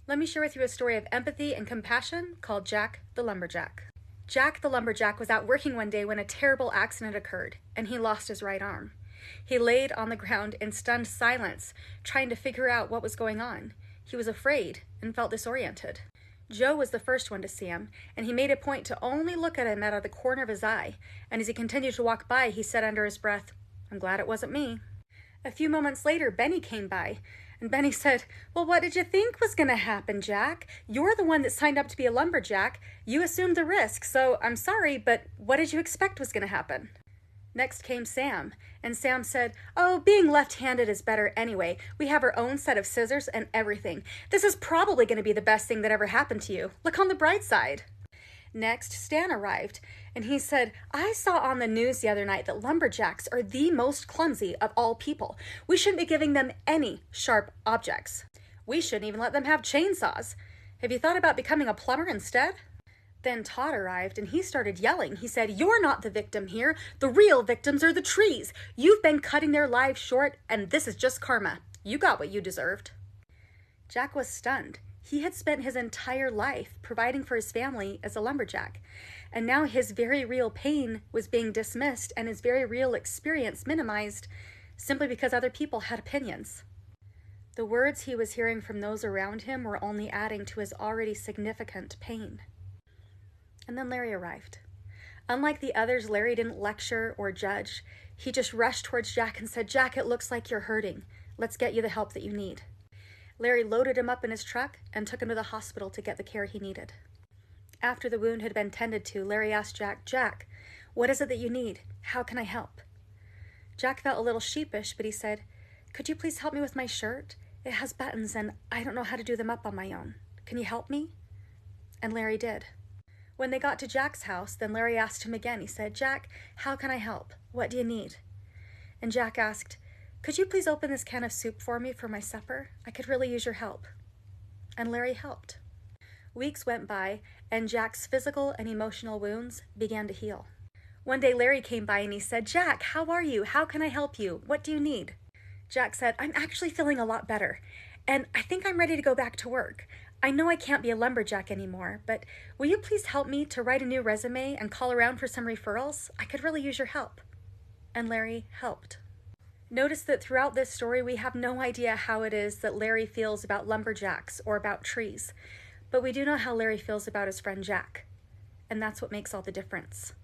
Let me share with you a story of empathy and compassion called Jack the Lumberjack. Jack the Lumberjack was out working one day when a terrible accident occurred, and he lost his right arm. He laid on the ground in stunned silence, trying to figure out what was going on. He was afraid and felt disoriented. Joe was the first one to see him, and he made a point to only look at him out of the corner of his eye, and as he continued to walk by, he said under his breath, "I'm glad it wasn't me." A few moments later, Benny came by, and Benny said, "Well, what did you think was going to happen, Jack? You're the one that signed up to be a lumberjack. You assumed the risk, so I'm sorry, but what did you expect was going to happen?" Next came Sam, and Sam said, "Oh, being left-handed is better anyway. We have our own set of scissors and everything. This is probably going to be the best thing that ever happened to you. Look on the bright side." Next, Stan arrived, and he said, "I saw on the news the other night that lumberjacks are the most clumsy of all people. We shouldn't be giving them any sharp objects. We shouldn't even let them have chainsaws. Have you thought about becoming a plumber instead?" Then Todd arrived, and he started yelling. He said, "You're not the victim here. The real victims are the trees. You've been cutting their lives short, and this is just karma. You got what you deserved." Jack was stunned. He had spent his entire life providing for his family as a lumberjack, and now his very real pain was being dismissed and his very real experience minimized simply because other people had opinions. The words he was hearing from those around him were only adding to his already significant pain. And then Larry arrived. Unlike the others, Larry didn't lecture or judge. He just rushed towards Jack and said, "Jack, it looks like you're hurting. Let's get you the help that you need." Larry loaded him up in his truck and took him to the hospital to get the care he needed. After the wound had been tended to, Larry asked Jack, "Jack, what is it that you need? How can I help?" Jack felt a little sheepish, but he said, "Could you please help me with my shirt? It has buttons and I don't know how to do them up on my own. Can you help me?" And Larry did. When they got to Jack's house, then Larry asked him again. He said, "Jack, how can I help? What do you need?" And Jack asked, "Could you please open this can of soup for me for my supper? I could really use your help." And Larry helped. Weeks went by, and Jack's physical and emotional wounds began to heal. One day Larry came by and he said, "Jack, how are you? How can I help you? What do you need?" Jack said, "I'm actually feeling a lot better, and I think I'm ready to go back to work. I know I can't be a lumberjack anymore, but will you please help me to write a new resume and call around for some referrals? I could really use your help." And Larry helped. Notice that throughout this story, we have no idea how it is that Larry feels about lumberjacks or about trees, but we do know how Larry feels about his friend Jack, and that's what makes all the difference.